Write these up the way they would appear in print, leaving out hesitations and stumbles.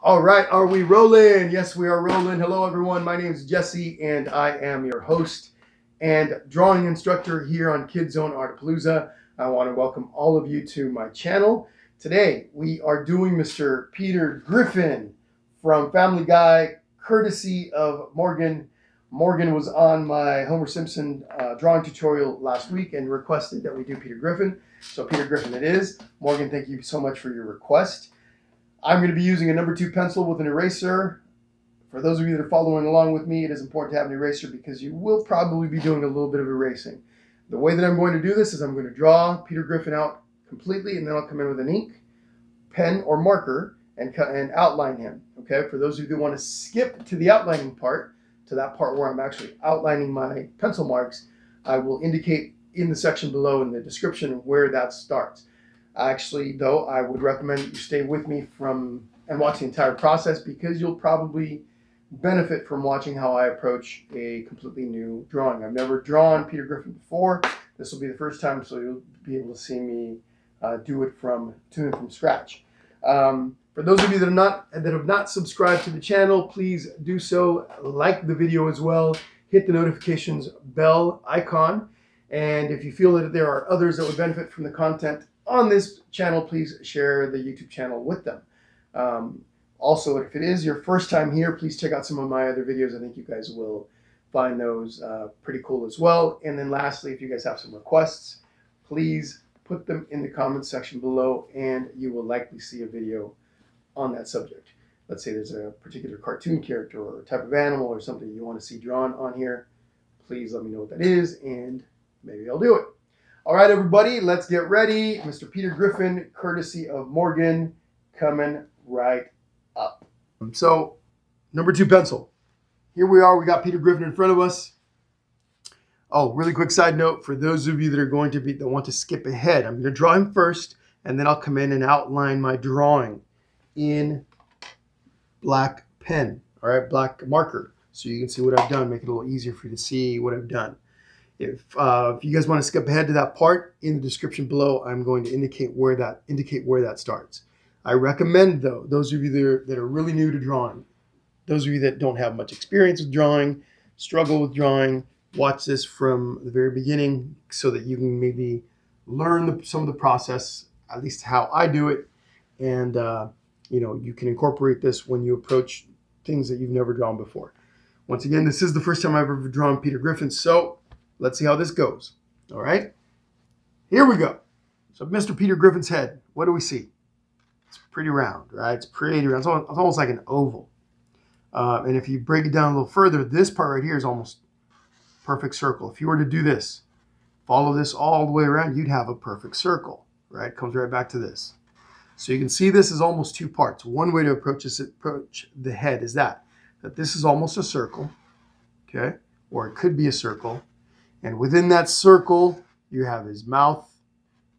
All right, are we rolling? Yes, we are rolling. Hello, everyone. My name is Jesse, and I am your host and drawing instructor here on Kids Zone Artapalooza. I want to welcome all of you to my channel. Today, we are doing Mr. Peter Griffin from Family Guy, courtesy of Morgan. Morgan was on my Homer Simpson drawing tutorial last week and requested that we do Peter Griffin. So Peter Griffin it is. Morgan, thank you so much for your request. I'm going to be using a number 2 pencil with an eraser. For those of you that are following along with me, it is important to have an eraser because you will probably be doing a little bit of erasing. The way that I'm going to do this is I'm going to draw Peter Griffin out completely, and then I'll come in with an ink, pen, or marker and outline him. Okay, for those of you that want to skip to the outlining part, to that part where I'm actually outlining my pencil marks, I will indicate in the section below in the description where that starts. Actually, though, I would recommend you stay with me and watch the entire process because you'll probably benefit from watching how I approach a completely new drawing. I've never drawn Peter Griffin before. This will be the first time, so you'll be able to see me do it from scratch. For those of you that have not subscribed to the channel, please do so. Like the video as well. Hit the notifications bell icon. And if you feel that there are others that would benefit from the content on this channel, please share the YouTube channel with them. Also, if it is your first time here, please check out some of my other videos. I think you guys will find those pretty cool as well. And then lastly, if you guys have some requests, please put them in the comments section below and you will likely see a video on that subject. Let's say there's a particular cartoon character or type of animal or something you want to see drawn on here. Please let me know what that is and maybe I'll do it. All right, everybody, let's get ready. Mr. Peter Griffin, courtesy of Morgan, coming right up. So, number 2 pencil. Here we are. We got Peter Griffin in front of us. Oh, really quick side note for those of you that want to skip ahead. I'm going to draw him first, and then I'll come in and outline my drawing in black pen. All right, black marker, so you can see what I've done. Make it a little easier for you to see what I've done. If you guys want to skip ahead to that part, in the description below, I'm going to indicate where that starts. I recommend, though, those of you that are really new to drawing, those of you that don't have much experience with drawing, struggle with drawing, watch this from the very beginning so that you can maybe learn some of the process, at least how I do it, and you can incorporate this when you approach things that you've never drawn before. Once again, this is the first time I've ever drawn Peter Griffin, so let's see how this goes. All right, here we go. So Mr. Peter Griffin's head, what do we see? It's pretty round, right? It's pretty round. It's almost like an oval. And if you break it down a little further, this part right here is almost perfect circle. If you were to do this, follow this all the way around, you'd have a perfect circle, right? It comes right back to this. So you can see this is almost 2 parts. One way to approach the head is that this is almost a circle, okay? Or it could be a circle. And within that circle, you have his mouth,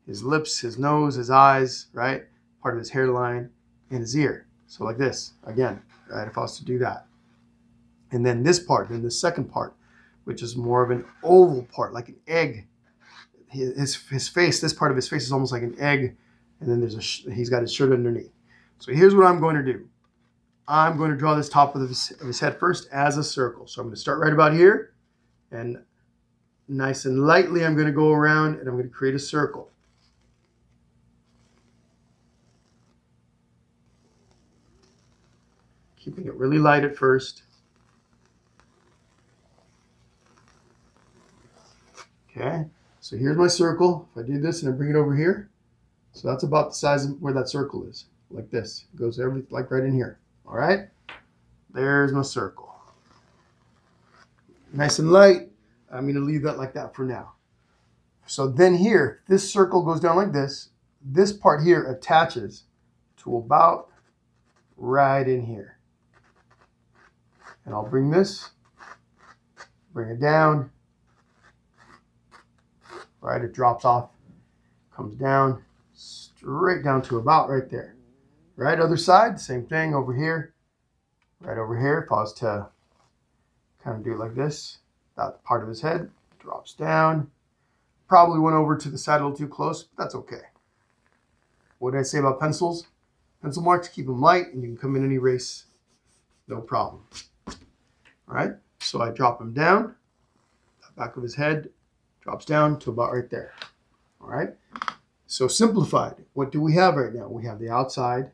his lips, his nose, his eyes, right? Part of his hairline and his ear. So like this, again, right? If I was to do that. And then this part, then the second part, which is more of an oval part, like an egg. His face, this part of his face is almost like an egg. And then he's got his shirt underneath. So here's what I'm going to do. I'm going to draw this top of his head first as a circle. So I'm going to start right about here. And nice and lightly, I'm going to go around and I'm going to create a circle. Keeping it really light at first. Okay, so here's my circle. If I do this and I bring it over here, so that's about the size of where that circle is. Like this. It goes like right in here. All right, there's my circle. Nice and light. I'm going to leave that like that for now. So then here, this circle goes down like this. This part here attaches to about right in here. And I'll bring this, bring it down. Right, it drops off, comes down, straight down to about right there. Right, other side, same thing over here. Right over here, if I was to kind of do it like this, that part of his head drops down. Probably went over to the side a little too close, but that's okay. What did I say about pencils? pencil marks, keep them light, and you can come in and erase, no problem. All right, so I drop him down. The back of his head drops down to about right there. All right, so simplified. What do we have right now? We have the outside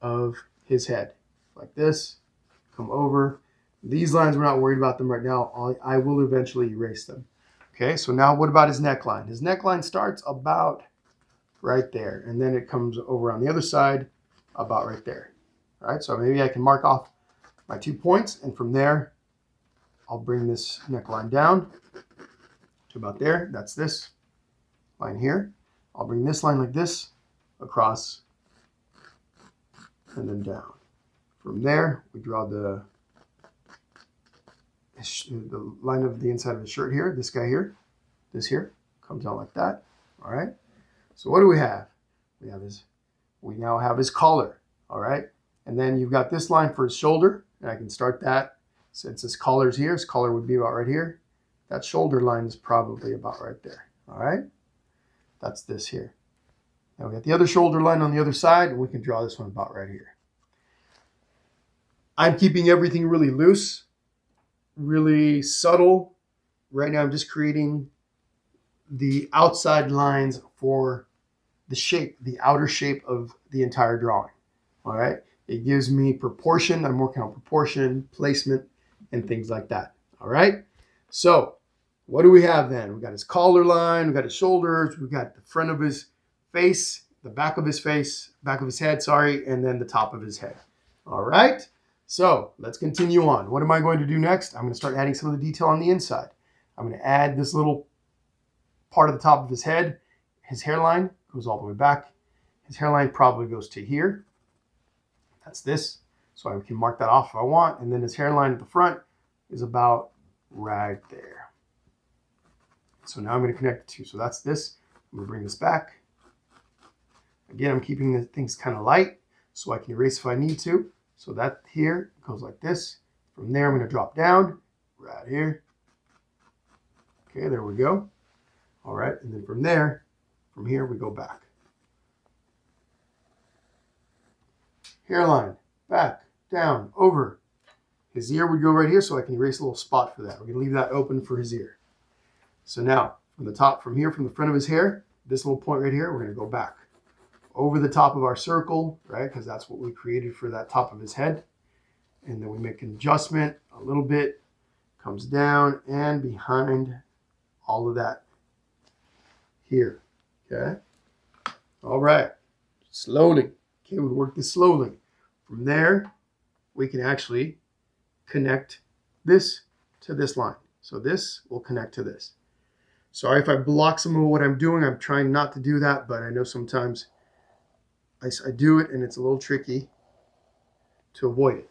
of his head, like this. Come over. These lines, we're not worried about them right now. I will eventually erase them. Okay, so now what about his neckline? His neckline starts about right there, and then it comes over on the other side about right there. All right, so maybe I can mark off my 2 points, and from there, I'll bring this neckline down to about there. That's this line here. I'll bring this line like this across and then down. From there, we draw the line of the inside of the shirt here. This guy here, this here, comes out like that. All right. So what do we have? We now have his collar. All right. And then you've got this line for his shoulder, and I can start that. Since his collar's here, his collar would be about right here. That shoulder line is probably about right there. All right. That's this here. Now we got the other shoulder line on the other side, and we can draw this one about right here. I'm keeping everything really loose, really subtle. Right now I'm just creating the outside lines for the shape, the outer shape of the entire drawing. All right. It gives me proportion. I'm working on proportion, placement, and things like that. All right. So what do we have then? We got his collar line, we got his shoulders, we got the front of his face, the back of his face, back of his head, sorry, and then the top of his head. All right. So let's continue on. What am I going to do next? I'm going to start adding some of the detail on the inside. I'm going to add this little part of the top of his head. His hairline goes all the way back. His hairline probably goes to here. That's this. So I can mark that off if I want. And then his hairline at the front is about right there. So now I'm going to connect the two. So that's this. I'm going to bring this back. Again, I'm keeping the things kind of light so I can erase if I need to. So that here goes like this. From there, I'm going to drop down right here. Okay, there we go. All right, and then from here, we go back. Hairline, back, down, over. His ear would go right here, so I can erase a little spot for that. We're going to leave that open for his ear. So now, from the top, from here, from the front of his hair, this little point right here, we're going to go back. Over the top of our circle, right? Because that's what we created for that top of his head. And then we make an adjustment a little bit, comes down and behind all of that here. Okay. All right. Slowly. Okay, we work this slowly. From there, we can actually connect this to this line. So this will connect to this. Sorry if I block some of what I'm doing. I'm trying not to do that, but I know sometimes I do it and it's a little tricky to avoid it.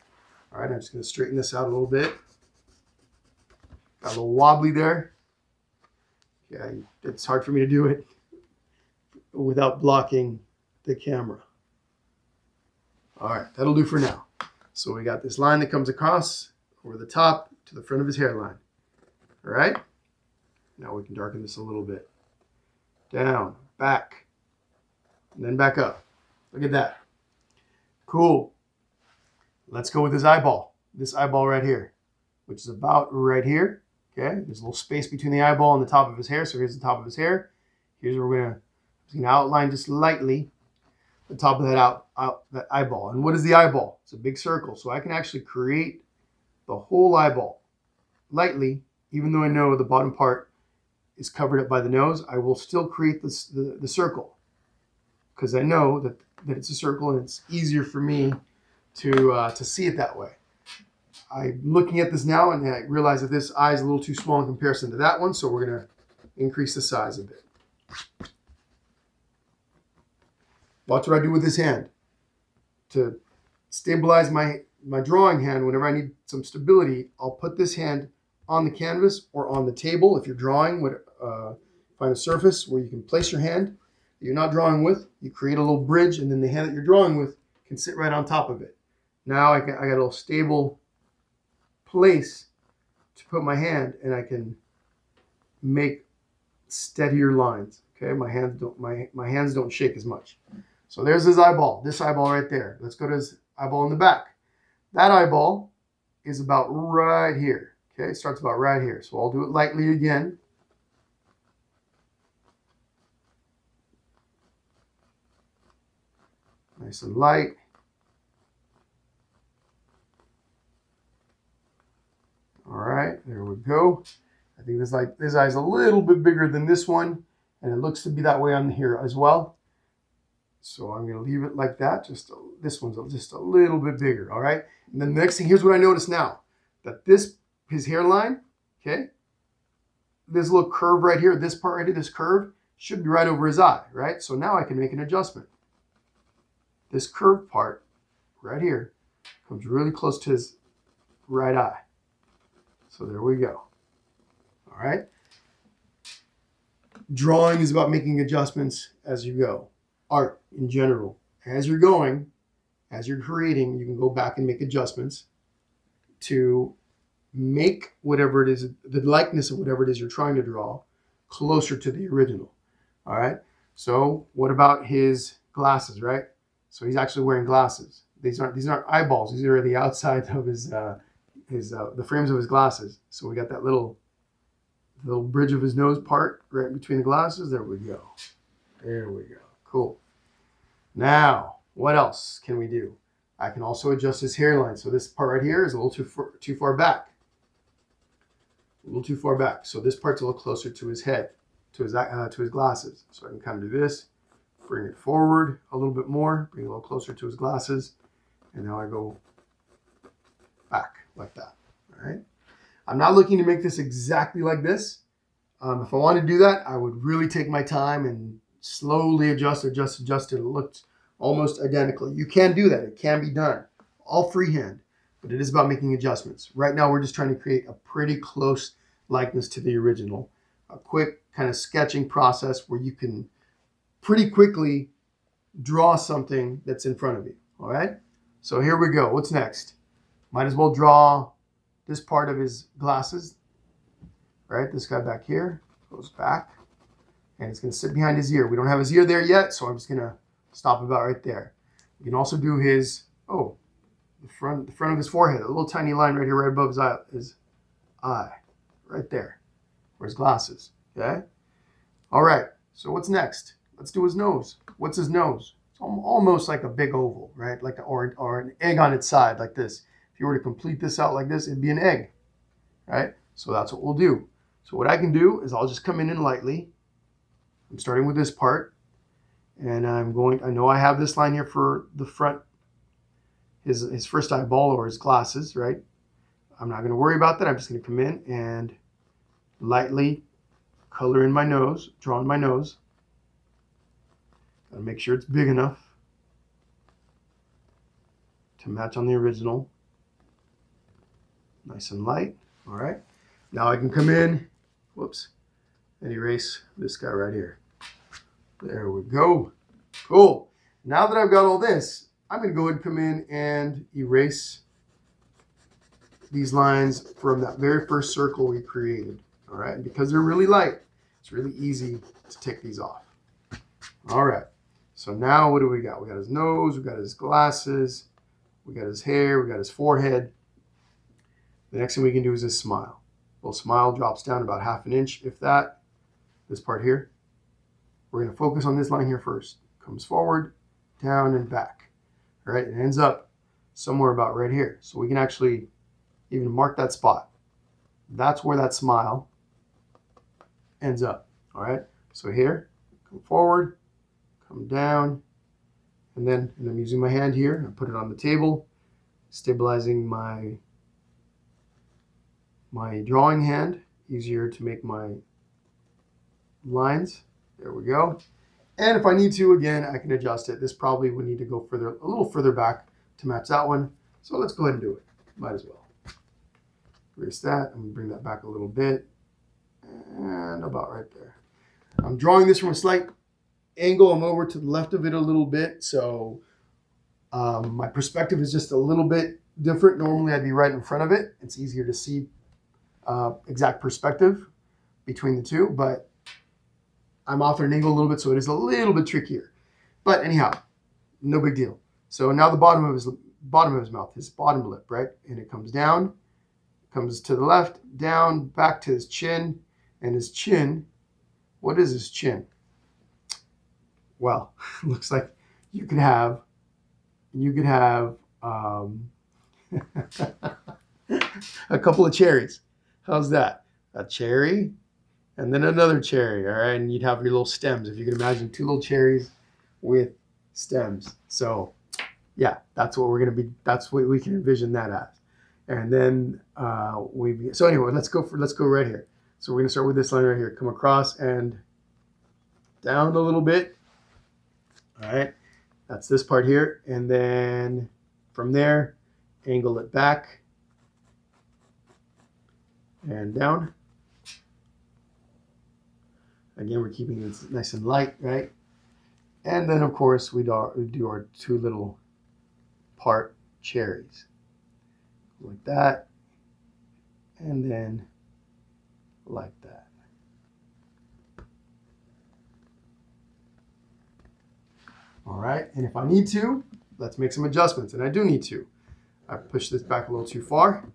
All right, I'm just going to straighten this out a little bit. Got a little wobbly there. Yeah, it's hard for me to do it without blocking the camera. All right, that'll do for now. So we got this line that comes across over the top to the front of his hairline. All right, now we can darken this a little bit. Down, back, and then back up. Look at that. Cool. Let's go with his eyeball. This eyeball right here, which is about right here. Okay, there's a little space between the eyeball and the top of his hair. So here's the top of his hair. Here's where we're gonna outline just lightly the top of that eyeball. And what is the eyeball? It's a big circle. So I can actually create the whole eyeball lightly, even though I know the bottom part is covered up by the nose. I will still create the circle because I know that it's a circle and it's easier for me to see it that way. I'm looking at this now and I realize that this eye is a little too small in comparison to that one, so we're going to increase the size a bit. Watch what I do with this hand. To stabilize my drawing hand, whenever I need some stability, I'll put this hand on the canvas or on the table. If you're drawing, find a surface where you can place your hand that you're not drawing with. You create a little bridge, and then the hand that you're drawing with can sit right on top of it. Now I got a little stable place to put my hand, and I can make steadier lines. Okay, my hands don't shake as much. So there's his eyeball, this eyeball right there. Let's go to his eyeball in the back. That eyeball is about right here. Okay, it starts about right here. So I'll do it lightly again. Nice and light. All right, there we go. I think this eye is a little bit bigger than this one, and it looks to be that way on here as well. So I'm going to leave it like that. This one's just a little bit bigger. All right. And then the next thing, here's what I notice now, that his hairline, okay, this little curve right here, this part right here, this curve should be right over his eye, right? So now I can make an adjustment. This curved part right here comes really close to his right eye. So there we go. All right. Drawing is about making adjustments as you go. Art in general, as you're going, as you're creating, you can go back and make adjustments to make whatever it is, the likeness of whatever it is you're trying to draw, closer to the original. All right. So what about his glasses, right? So he's actually wearing glasses. These aren't eyeballs. These are the outside of the frames of his glasses. So we got that little bridge of his nose part right between the glasses. There we go. There we go. Cool. Now, what else can we do? I can also adjust his hairline. So this part right here is a little too far back. A little too far back. So this part's a little closer to his head, to his glasses. So I can kind of do this. Bring it forward a little bit more, bring it a little closer to his glasses, and now I go back like that. All right. I'm not looking to make this exactly like this. If I want to do that, I would really take my time and slowly adjust it. It looks almost identical. You can do that. It can be done. All freehand, but it is about making adjustments. Right now, we're just trying to create a pretty close likeness to the original. A quick kind of sketching process where you can pretty quickly draw something that's in front of you. All right. So here we go. What's next? Might as well draw this part of his glasses. All right. This guy back here goes back, and it's going to sit behind his ear. We don't have his ear there yet, so I'm just going to stop about right there. We can also do his the front of his forehead, a little tiny line right here, right above his eye, right there, where his glasses. Okay. All right. So what's next? Let's do his nose. What's his nose? It's almost like a big oval, right? Like or an egg on its side, like this. If you were to complete this out like this, it'd be an egg, right? So that's what we'll do. So what I can do is I'll just come in lightly. I'm starting with this part, and I know I have this line here for the front, his first eyeball or his glasses, right? I'm not going to worry about that. I'm just going to come in and lightly color in my nose, draw in my nose. Gotta make sure it's big enough to match on the original. Nice and light. All right. Now I can come in, whoops, and erase this guy right here. There we go. Cool. Now that I've got all this, I'm going to go ahead and come in and erase these lines from that very first circle we created. All right. And because they're really light, it's really easy to take these off. All right. So now what do we got? We got his nose, we got his glasses, we got his hair, we got his forehead. The next thing we can do is his smile. Well, smile drops down about 1/2 inch, if that. This part here. We're going to focus on this line here first. Comes forward, down, and back. All right, it ends up somewhere about right here. So we can actually even mark that spot. That's where that smile ends up. All right, so here, come forward, come down, and I'm using my hand here. I put it on the table, stabilizing my drawing hand. Easier to make my lines. There we go. And if I need to, again, I can adjust it. This probably would need to go a little further back to match that one. So let's go ahead and do it. Might as well. Erase that. I'm going to bring that back a little bit. And about right there. I'm drawing this from a slight angle. I'm over to the left of it a little bit. So my perspective is just a little bit different. Normally I'd be right in front of it. It's easier to see exact perspective between the two, but I'm off at an angle a little bit, so it is a little bit trickier. But anyhow, no big deal. So now the bottom of his mouth, his bottom lip, right? And it comes down, comes to the left, down, back to his chin. And his chin, what is his chin? Well, looks like you could have a couple of cherries. How's that? A cherry and then another cherry, all right? And you'd have your little stems. If you can imagine 2 little cherries with stems. So yeah, that's what that's what we can envision that as. And then so anyway, let's go right here. So we're gonna start with this line right here. Come across and down a little bit. All right, that's this part here. And then from there, angle it back and down. Again, we're keeping this nice and light, right? And then, of course, we do our 2 little part cherries. Like that. And then like that. All right, and if I need to, let's make some adjustments, and I do need to. I push this back a little too far.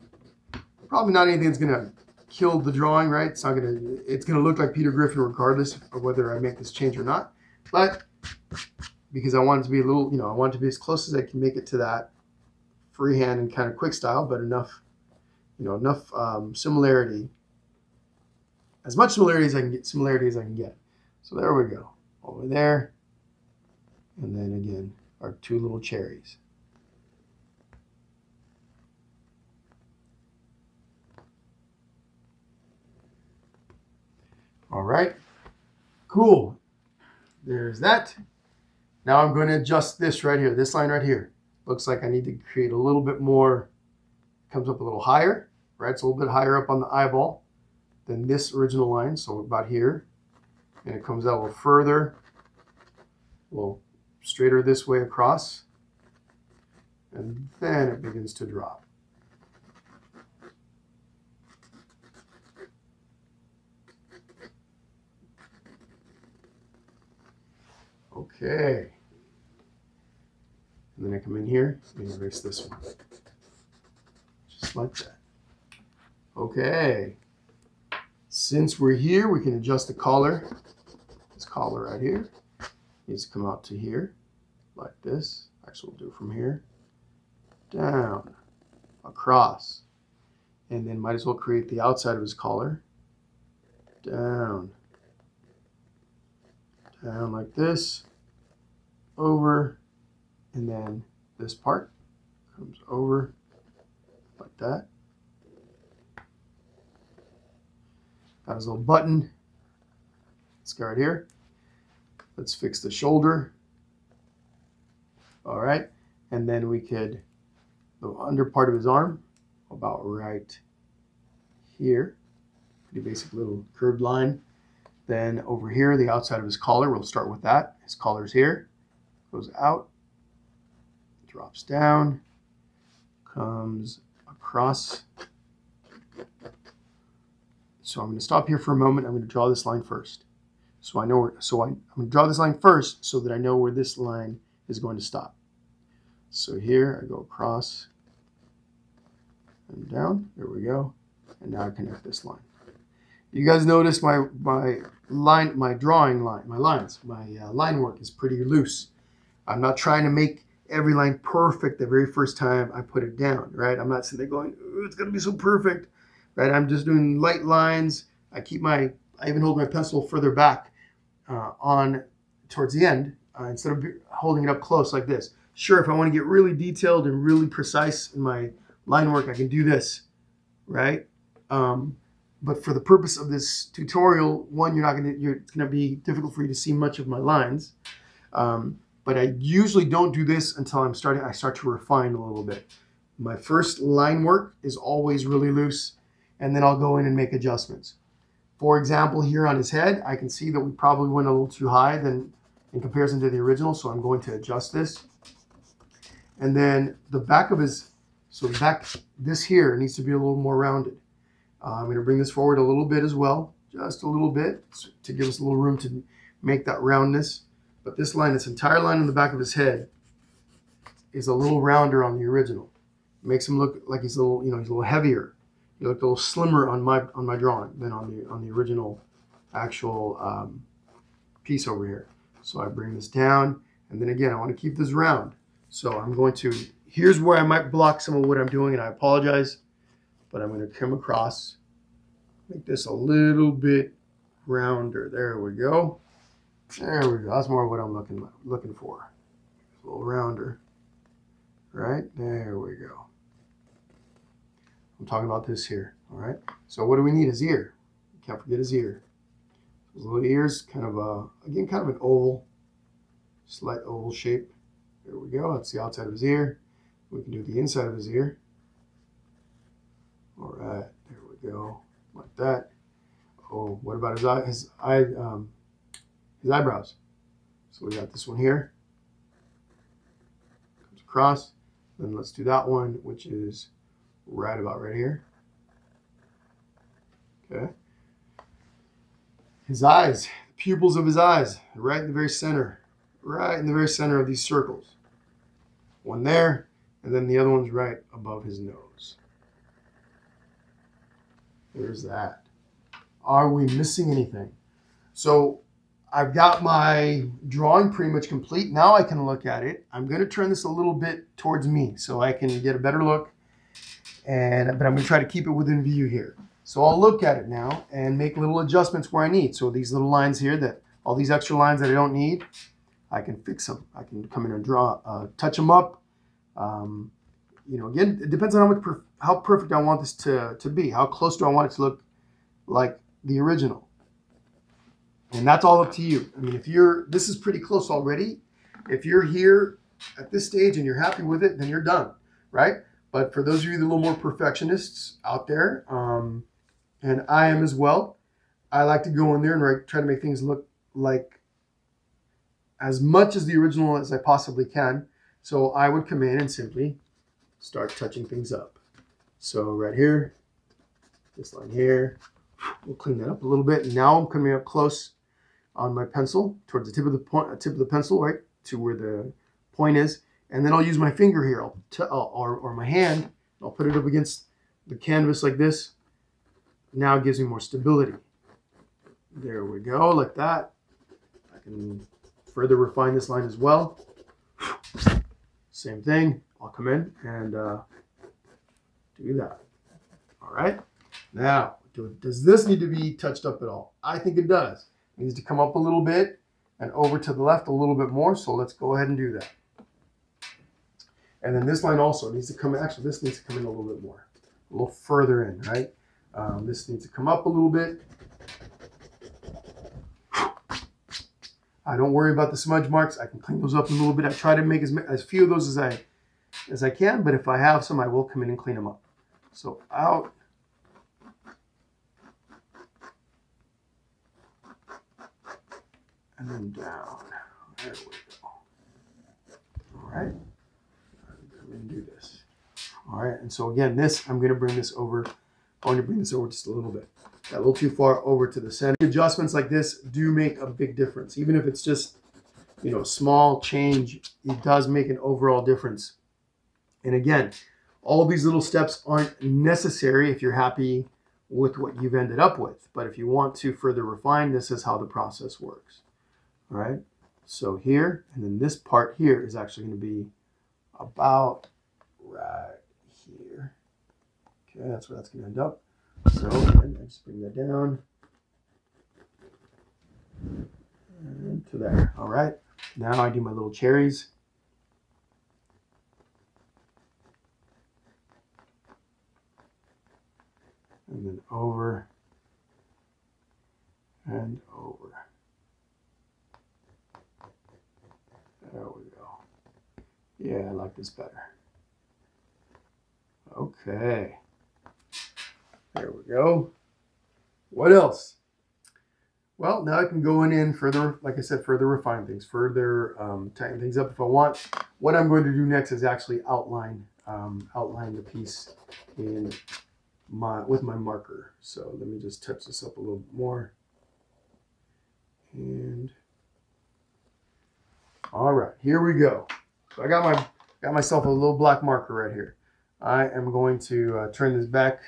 Probably not anything that's gonna kill the drawing, right? It's gonna look like Peter Griffin regardless of whether I make this change or not. But because I want it to be a little, I want it to be as close as I can make it to that freehand and kind of quick style, but enough, enough similarity, as much similarity as I can get. So there we go, over there, and then again our 2 little cherries. All right, cool. There's that. Now I'm going to adjust this right here, this line right here. Looks like I need to create a little bit more, comes up a little higher, right? It's a little bit higher up on the eyeball than this original line, so about here. And it comes out a little further, a little straighter this way across. And then it begins to drop. Okay. And then I come in here and erase this one. Just like that. Okay. Since we're here, we can adjust the collar. This collar right here needs to come out to here, like this. Actually, we'll do it from here, down, across. And then might as well create the outside of his collar. Down. Down like this. Over. And then this part comes over like that. Got his little button. Let's go right here. Let's fix the shoulder. All right. And then we could, the under part of his arm, about right here. Pretty basic little curved line. Then over here, the outside of his collar, we'll start with that. His collar's here, goes out, drops down, comes across. So I'm going to stop here for a moment. I'm going to draw this line first. So I know where, I'm going to draw this line first so that I know where this line is going to stop. So here I go across and down. There we go. And now I connect this line. You guys notice my line work is pretty loose. I'm not trying to make every line perfect the very first time I put it down, right? I'm not sitting there going, "Ooh, it's gonna be so perfect," right? I'm just doing light lines. I even hold my pencil further back on towards the end instead of holding it up close like this. Sure, if I want to get really detailed and really precise in my line work, I can do this, right? But for the purpose of this tutorial, one, it's gonna be difficult for you to see much of my lines. But I usually don't do this until I start to refine a little bit. My first line work is always really loose, and then I'll go in and make adjustments. For example, here on his head, I can see that we probably went a little too high in comparison to the original, so I'm going to adjust this. And then the back of this here needs to be a little more rounded. I'm going to bring this forward a little bit as well, just a little bit, to give us a little room to make that roundness. But this line, this entire line on the back of his head, is a little rounder on the original. It makes him look like he's a little, he's a little heavier. He looked a little slimmer on my drawing than on the original actual piece over here. So I bring this down, and then again, I want to keep this round. So I'm going to, here's where I might block some of what I'm doing, and I apologize, but I'm going to come across, make this a little bit rounder. There we go. There we go. That's more what I'm looking for. A little rounder. Right? There we go. I'm talking about this here. All right. So what do we need? His ear. Can't forget his ear. His little ears, kind of again, kind of an oval, slight oval shape. There we go. That's the outside of his ear. We can do the inside of his ear. All right. There we go. Like that. Oh, what about his eyebrows? So we got this one here. Comes across. Then let's do that one, which is right about right here. Okay. His eyes, the pupils of his eyes, right in the very center. Right in the very center of these circles. One there, and then the other one's right above his nose. There's that. Are we missing anything? So I've got my drawing pretty much complete. Now I can look at it. I'm going to turn this a little bit towards me so I can get a better look. But I'm going to try to keep it within view here. So I'll look at it now and make little adjustments where I need. So these little lines here, all these extra lines that I don't need, I can fix them. I can come in and touch them up. Again, it depends on how perfect I want this to be. How close do I want it to look like the original? And that's all up to you. I mean, this is pretty close already. If you're here at this stage and you're happy with it, then you're done, right? But for those of you that are a little more perfectionists out there, and I am as well, I like to go in there and try to make things look like as much as the original as I possibly can. So I would come in and simply start touching things up. So right here, this line here, we'll clean that up a little bit. And now I'm coming up close on my pencil towards the tip of the pencil, right to where the point is. And then I'll use my finger here, or my hand. I'll put it up against the canvas like this. Now it gives me more stability. There we go, like that. I can further refine this line as well. Same thing. I'll come in and do that. All right. Now, does this need to be touched up at all? I think it does. It needs to come up a little bit and over to the left a little bit more. So let's go ahead and do that. And then this line also needs to come, actually this needs to come in a little bit more, a little further in, right? This needs to come up a little bit. I don't worry about the smudge marks. I can clean those up a little bit. I try to make as few of those as I can, but if I have some, I will come in and clean them up. So out. And then down. There we go. All right. I'm going to do this. All right. And so again, I'm going to bring this over. I'm going to bring this over just a little bit. Got a little too far over to the center. Adjustments like this do make a big difference. Even if it's just, small change, it does make an overall difference. And again, all of these little steps aren't necessary if you're happy with what you've ended up with. But if you want to further refine, this is how the process works. All right. So here, and then this part here is actually going to be about right here. Okay, that's where that's going to end up. So I just bring that down and to there. All right. Now I do my little cherries. And then over and over. There we go. Yeah, I like this better. Okay. There we go. What else? Well, now I can go in and further, like I said, further refine things, further tighten things up if I want. What I'm going to do next is actually outline the piece with my marker. So let me just touch this up a little bit more. And all right, here we go. So I got got myself a little black marker right here. I am going to turn this back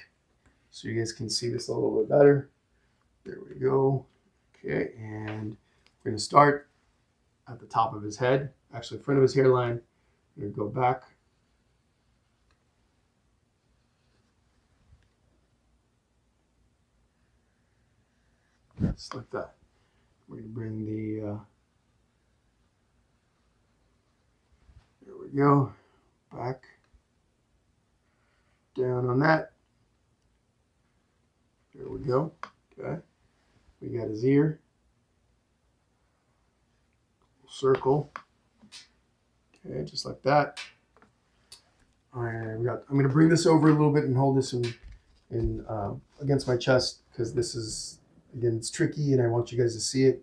so you guys can see this a little bit better. There we go. Okay, and we're going to start at the top of his head, actually in front of his hairline. We're going to go back. Just like that. We're going to bring the, there we go, back, down on that. There we go. Okay. We got his ear. Circle. Okay, just like that. I'm going to bring this over a little bit and hold this in against my chest, because this is, again, it's tricky and I want you guys to see it,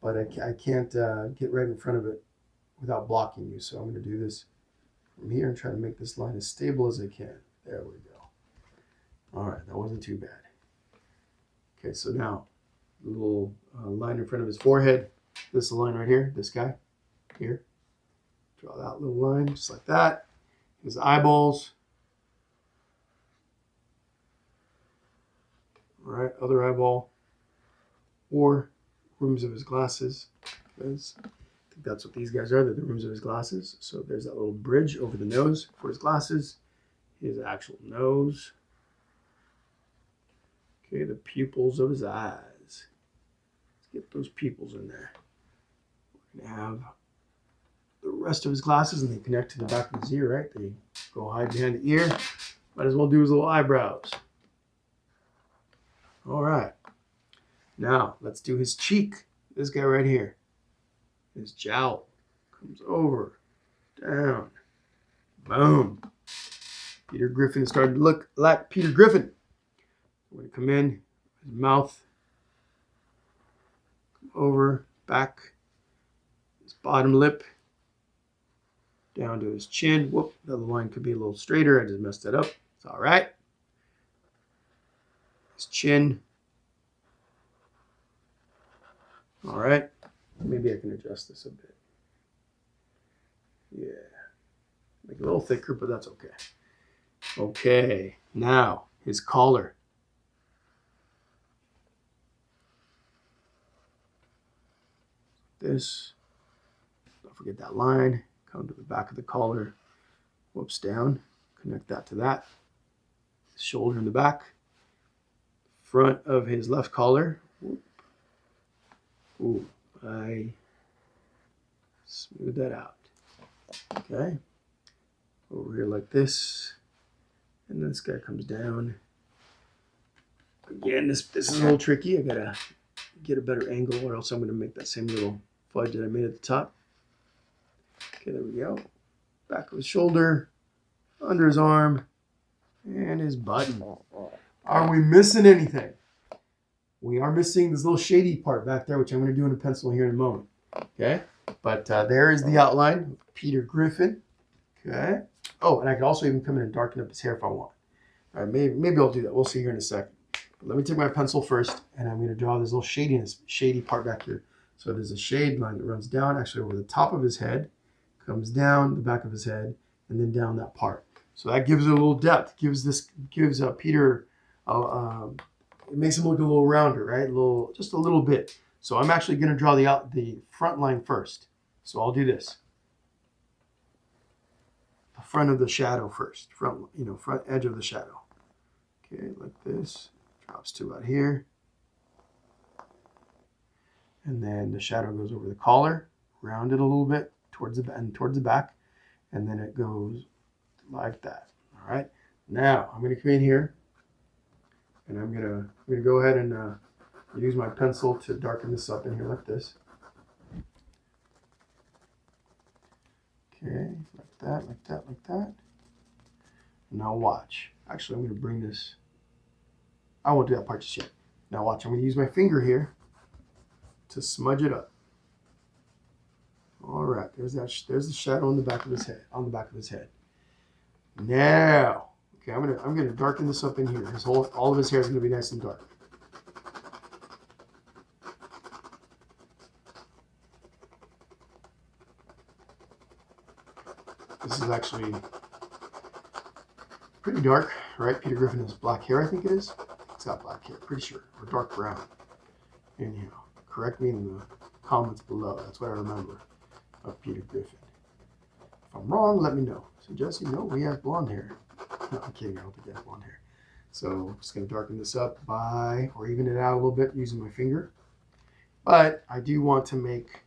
but I can't get right in front of it without blocking you. So I'm going to do this from here and try to make this line as stable as I can. There we go. All right, that wasn't too bad. Okay, so now a little line in front of his forehead. This line right here, this guy here. Draw that little line just like that. His eyeballs. All right, other eyeball. Or rims of his glasses. Because I think that's what these guys are. They're the rims of his glasses. So there's that little bridge over the nose for his glasses. His actual nose. Okay, the pupils of his eyes. Let's get those pupils in there. We're going to have the rest of his glasses, and they connect to the back of his ear, right? They go hide behind the ear. Might as well do his little eyebrows. All right. Now, let's do his cheek. This guy right here. His jowl comes over, down, boom. Peter Griffin is starting to look like Peter Griffin. We're going to come in, his mouth, come over, back, his bottom lip, down to his chin. Whoop, the other line could be a little straighter. I just messed that up. It's all right. His chin. All right. Maybe I can adjust this a bit. Yeah. Make it a little thicker, but that's okay. Okay. Now, his collar. This. Don't forget that line. Come to the back of the collar. Whoops, down. Connect that to that. His shoulder in the back. Front of his left collar. Whoop. Ooh, I smooth that out. Okay. Over here like this. And then this guy comes down. Again, this is a little tricky. I gotta get a better angle, or else I'm gonna make that same little fudge that I made at the top. Okay, there we go. Back of his shoulder, under his arm, and his button. Are we missing anything? We are missing this little shady part back there, which I'm going to do in a pencil here in a moment. Okay, but there is the outline of Peter Griffin. Okay. Oh, and I could also even come in and darken up his hair if I want. All right, maybe I'll do that. We'll see here in a second. But let me take my pencil first, and I'm going to draw this little shady part back here. So there's a shade line that runs down, actually over the top of his head, comes down the back of his head, and then down that part. So that gives it a little depth. Gives Peter, it makes him look a little rounder, right? Just a little bit. So I'm actually going to draw the front line first. So I'll do this. The front of the shadow first. Front edge of the shadow. Okay, like this. Drops to about here. And then the shadow goes over the collar, round it a little bit towards the back, and then it goes like that. All right. Now I'm going to come in here, and I'm gonna go ahead and use my pencil to darken this up in here like this. Okay, like that, like that, like that. Now watch. Actually, I'm going to bring this. I won't do that part just yet. Now watch. I'm going to use my finger here to smudge it up. All right, there's the shadow on the back of his head. Now, okay, I'm gonna darken this up in here. All of his hair is gonna be nice and dark. This is actually pretty dark, right? Peter Griffin has black hair, I think it is. It's got black hair, pretty sure, or dark brown. Anyhow, correct me in the comments below. That's what I remember of Peter Griffin. If I'm wrong, let me know. So Jesse, no, he has blonde hair. No, I'm kidding, I don't think he has blonde hair. So I'm just going to darken this up or even it out a little bit using my finger. But I do want to make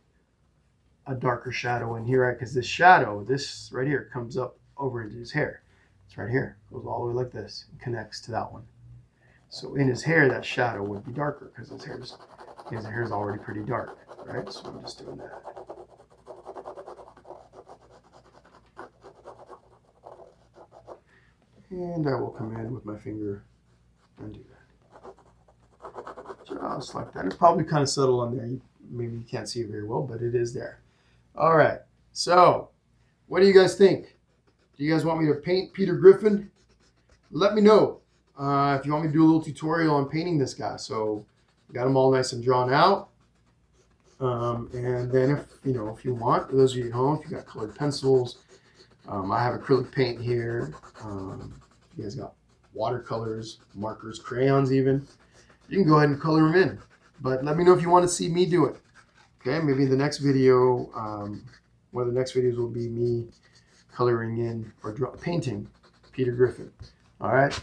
a darker shadow in here, because this shadow, this right here, comes up over into his hair. It's right here, goes all the way like this, and connects to that one. So in his hair, that shadow would be darker because his hair is already pretty dark, right? So I'm just doing that. And I will come in with my finger and do that. Just like that. It's probably kind of subtle on there. Maybe you can't see it very well, but it is there. All right. So what do you guys think? Do you guys want me to paint Peter Griffin? Let me know if you want me to do a little tutorial on painting this guy. So I got them all nice and drawn out. And then if you want, for those of you at home, if you got colored pencils, I have acrylic paint here. You guys got watercolors, markers, crayons even. You can go ahead and color them in. But let me know if you want to see me do it. Okay, maybe the next video, one of the next videos will be me coloring in or painting Peter Griffin. All right.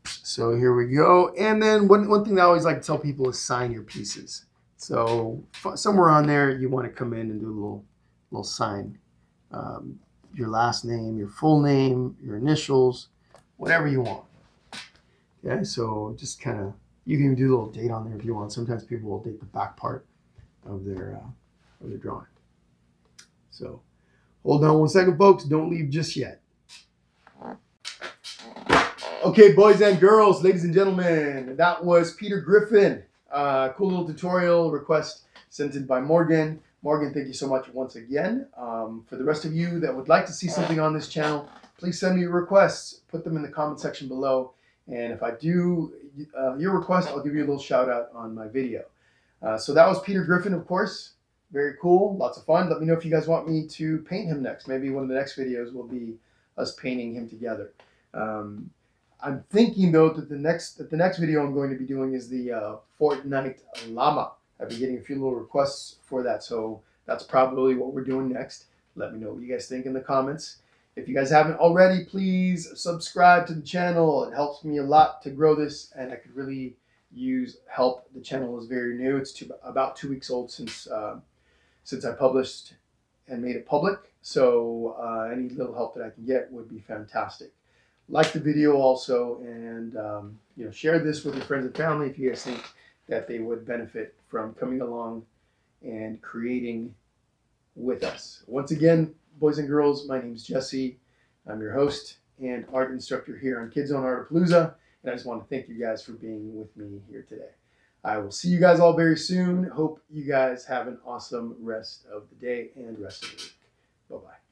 So here we go. And then one thing that I always like to tell people is sign your pieces. So somewhere on there, you want to come in and do a little sign. Your last name, your full name, your initials, whatever you want. Okay, so just kind of, you can even do a little date on there if you want. Sometimes people will date the back part of their drawing. So hold on one second, folks. Don't leave just yet. Okay, boys and girls, ladies and gentlemen, that was Peter Griffin. Cool little tutorial request sent in by Morgan. Morgan, thank you so much once again. For the rest of you that would like to see something on this channel, please send me your requests. Put them in the comment section below. And if I do your request, I'll give you a little shout out on my video. So that was Peter Griffin, of course. Very cool, lots of fun. Let me know if you guys want me to paint him next. Maybe one of the next videos will be us painting him together. I'm thinking though that the next video I'm going to be doing is the Fortnite llama. I've been getting a few little requests for that, so that's probably what we're doing next. Let me know what you guys think in the comments. If you guys haven't already, please subscribe to the channel. It helps me a lot to grow this, and I could really use help. The channel is very new. It's about 2 weeks old since I published and made it public. So any little help that I can get would be fantastic. Like the video also, and share this with your friends and family if you guys think that they would benefit from coming along and creating with us. Once again, boys and girls, my name is Jesse. I'm your host and art instructor here on Kids on Artapalooza, and I just want to thank you guys for being with me here today. I will see you guys all very soon. Hope you guys have an awesome rest of the day and rest of the week. Bye-bye.